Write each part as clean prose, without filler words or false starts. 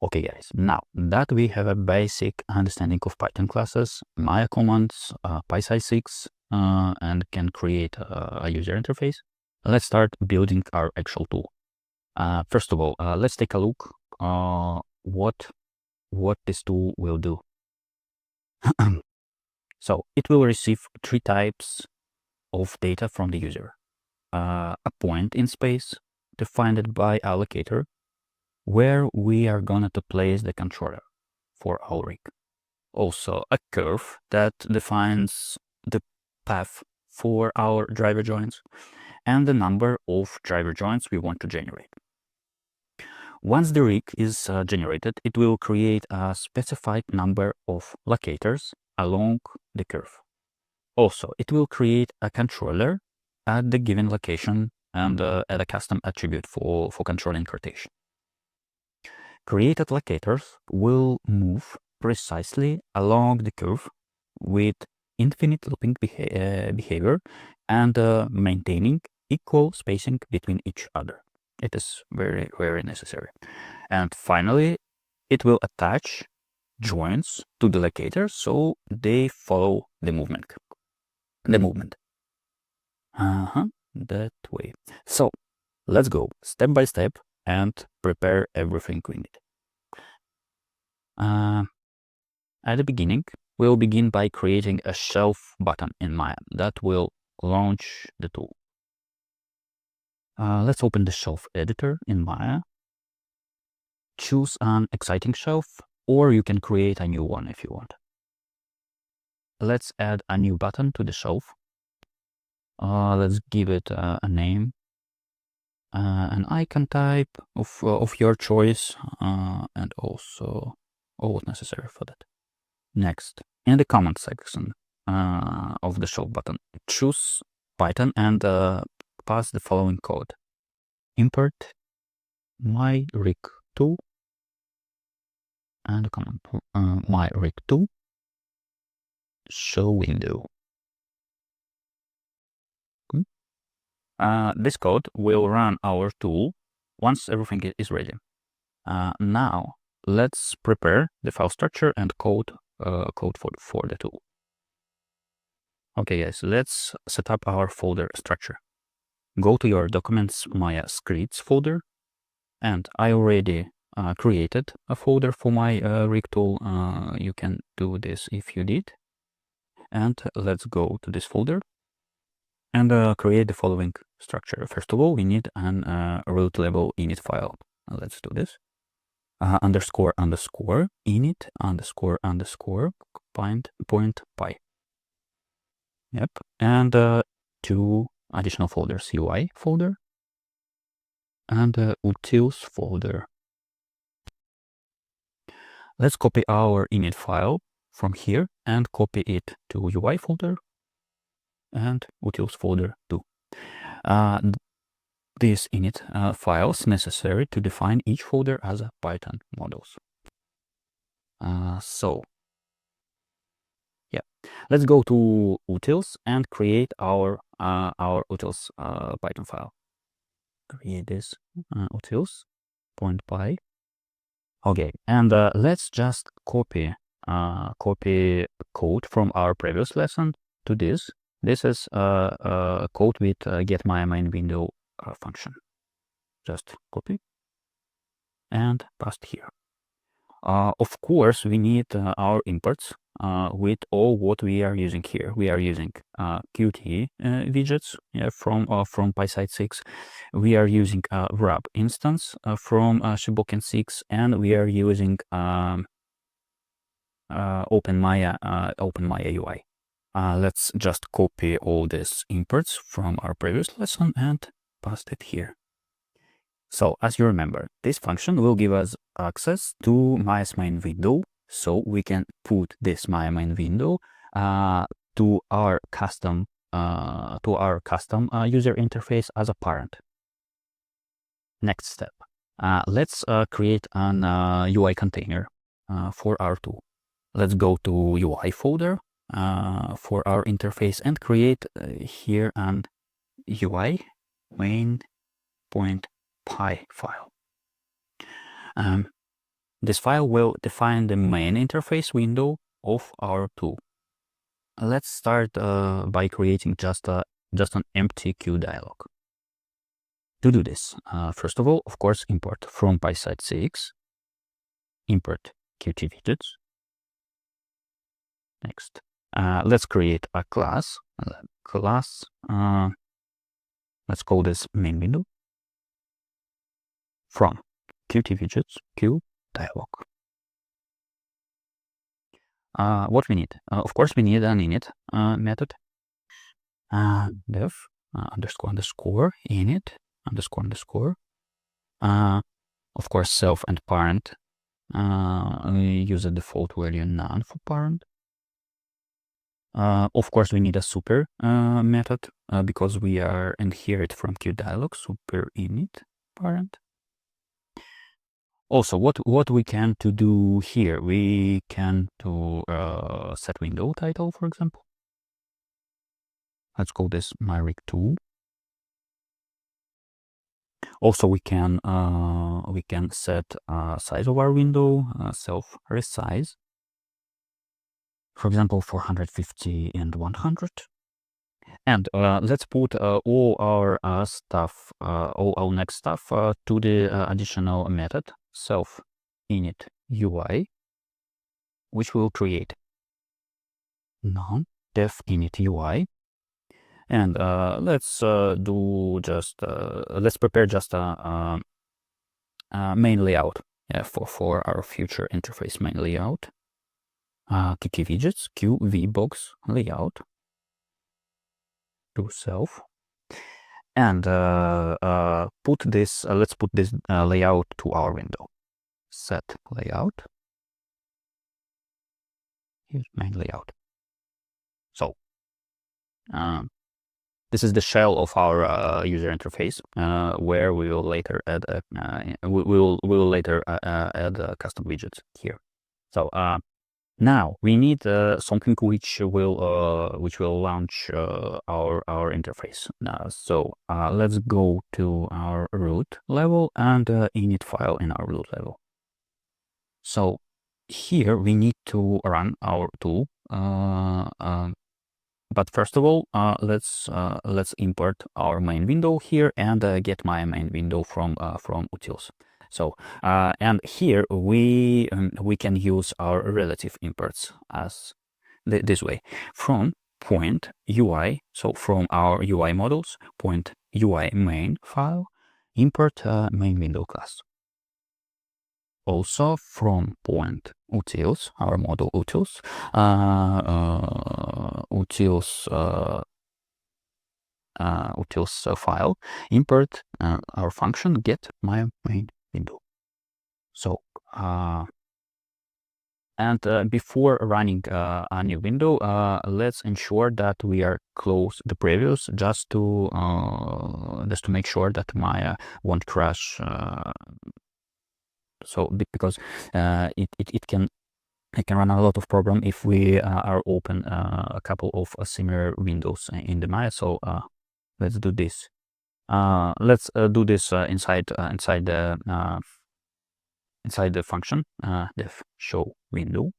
Okay guys, now that we have a basic understanding of Python classes, Maya commands, PySide6, and can create a user interface, let's start building our actual tool. First of all, let's take a look what this tool will do. So it will receive three types of data from the user. A point in space defined by allocator, where we are going to place the controller for our rig. Also a curve that defines the path for our driver joints and the number of driver joints we want to generate. Once the rig is generated, it will create a specified number of locators along the curve. Also, it will create a controller at the given location and add a custom attribute for controlling rotation. Created locators will move precisely along the curve with infinite looping behavior and maintaining equal spacing between each other. It is very, very necessary. And finally, it will attach joints to the locators so they follow the movement. That way. So let's go step by step and prepare everything we need. At the beginning, we'll begin by creating a shelf button in Maya that will launch the tool. Let's open the shelf editor in Maya. Choose an exciting shelf, or you can create a new one if you want. Let's add a new button to the shelf. Let's give it a name, an icon type of your choice, and also all what's necessary for that. Next, in the comment section of the shelf button, choose Python and pass the following code. Import myrig2 and comment myrig2 show window. This code will run our tool once everything is ready. Now let's prepare the file structure and code for the tool. Okay guys, let's set up our folder structure. Go to your Documents Maya Scripts folder, and I already created a folder for my rig tool. You can do this if you did. And let's go to this folder and create the following structure. First of all, we need an root level init file. Let's do this. Underscore init underscore point py. Yep, and two additional folders: UI folder and utils folder. Let's copy our init file from here and copy it to UI folder and utils folder too. These init files necessary to define each folder as a Python models. So yeah, let's go to utils and create our utils Python file. Create this utils point py. Okay, and let's just copy code from our previous lesson to this. This is code with get Maya main window function. Just copy and paste here. Of course, we need our imports with all what we are using here. We are using Qt widgets from PySide6. We are using wrap instance from Shiboken 6, and we are using Open Maya UI. Let's just copy all these imports from our previous lesson and paste it here. So as you remember, this function will give us access to Maya's main window, so we can put this Maya main window to our custom user interface as a parent. Next step, let's create an UI container for our tool. Let's go to UI folder for our interface and create here an UI main.py file. This file will define the main interface window of our tool. Let's start by creating just an empty queue dialog. To do this, first of all, of course, import from PySide6, import Qt widgets. Next, let's create a class. Let's call this main window. From Qt widgets, queue dialog. What we need? Of course, we need an init method. Def underscore init underscore. Of course, self and parent. We use a default value none for parent. Of course, we need a super method because we are inherit from QDialog, super init parent. Also, what we can to do here, we can to set window title, for example. Let's call this myrig2. Also, we can set size of our window, self resize. For example, 450 and 100. And let's put all our stuff, all our next stuff to the additional method self init UI, which will create non def init UI. And let's do just let's prepare just a main layout for our future interface main layout. Qt widgets qvbox layout to self, and put this. Let's put this layout to our window. Set layout. Here's main layout. So this is the shell of our user interface, where we will later add we will later add custom widgets here. So now we need something which will launch our interface. So let's go to our root level and init file in our root level. So here we need to run our tool. But first of all, let's import our main window here and get my main window from utils. So and here we can use our relative imports as this way from point UI. So from our UI models, point UI main file, import main window class. Also from point utils, our model utils, utils file, import our function get my main window. So and before running a new window, let's ensure that we are close the previous, just to make sure that Maya won't crash. So because it can run a lot of problem if we are open a couple of similar windows in the Maya. So let's do this. Let's do this inside the function def show window.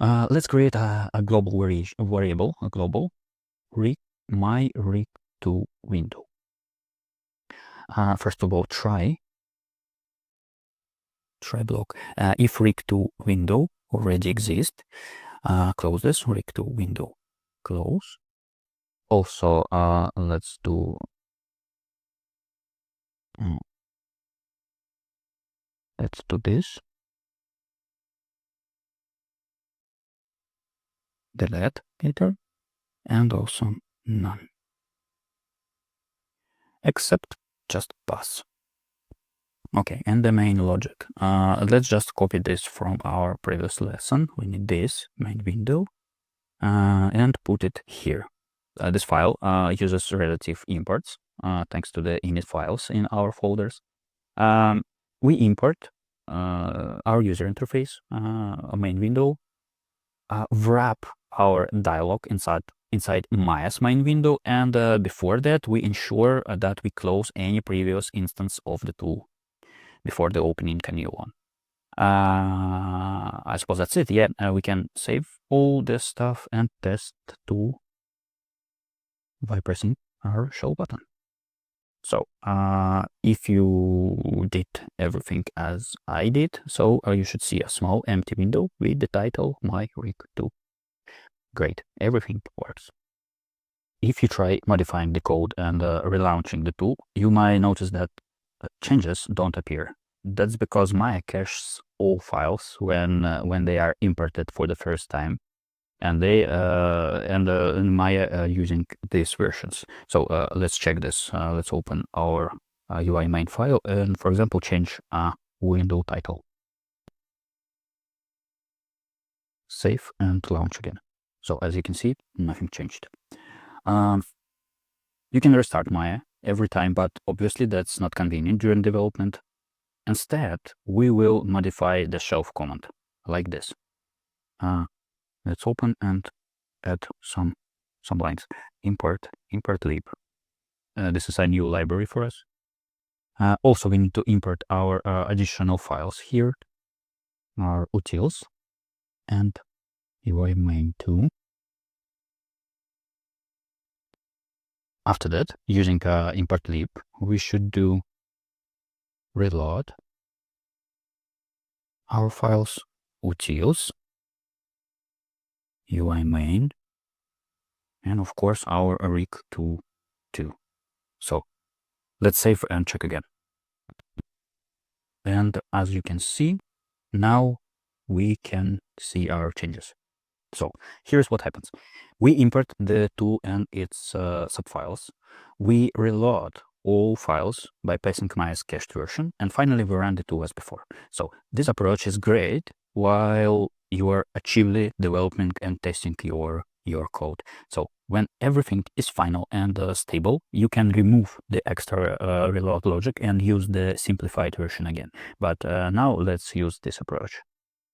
Let's create a global variable, a global myrig2 window. First of all, try block. If rig2 window already exists, close this rig2 window, close. Also, let's do this. Delete later, and also none. Except just pass. Okay, and the main logic. Let's just copy this from our previous lesson. We need this main window and put it here. This file uses relative imports thanks to the init files in our folders. We import our user interface, a main window, wrap our dialog inside Maya's main window, and before that we ensure that we close any previous instance of the tool. before the opening a new one. I suppose that's it. Yeah, we can save all this stuff and test too by pressing our show button. So if you did everything as I did, so you should see a small empty window with the title My Rig 2. Great, everything works. If you try modifying the code and relaunching the tool, you might notice that changes don't appear. That's because Maya caches all files when they are imported for the first time, and Maya using these versions. So let's check this. Let's open our UI main file and, for example, change a window title. Save and launch again. So as you can see, nothing changed. You can restart Maya every time, but obviously that's not convenient during development. Instead, we will modify the shelf command like this. Let's open and add some lines. Import lib. This is a new library for us. Also, we need to import our additional files here, our utils and UI main 2. After that, using import lib, we should do reload our files, utils, UI main, and of course our rig2 too. So let's save and check again. And as you can see, now we can see our changes. So here's what happens. We import the tool and its subfiles. We reload all files by passing Maya's cached version, and finally we run the tool as before. So this approach is great while you are actively developing and testing your code. So when everything is final and stable, you can remove the extra reload logic and use the simplified version again. But now let's use this approach.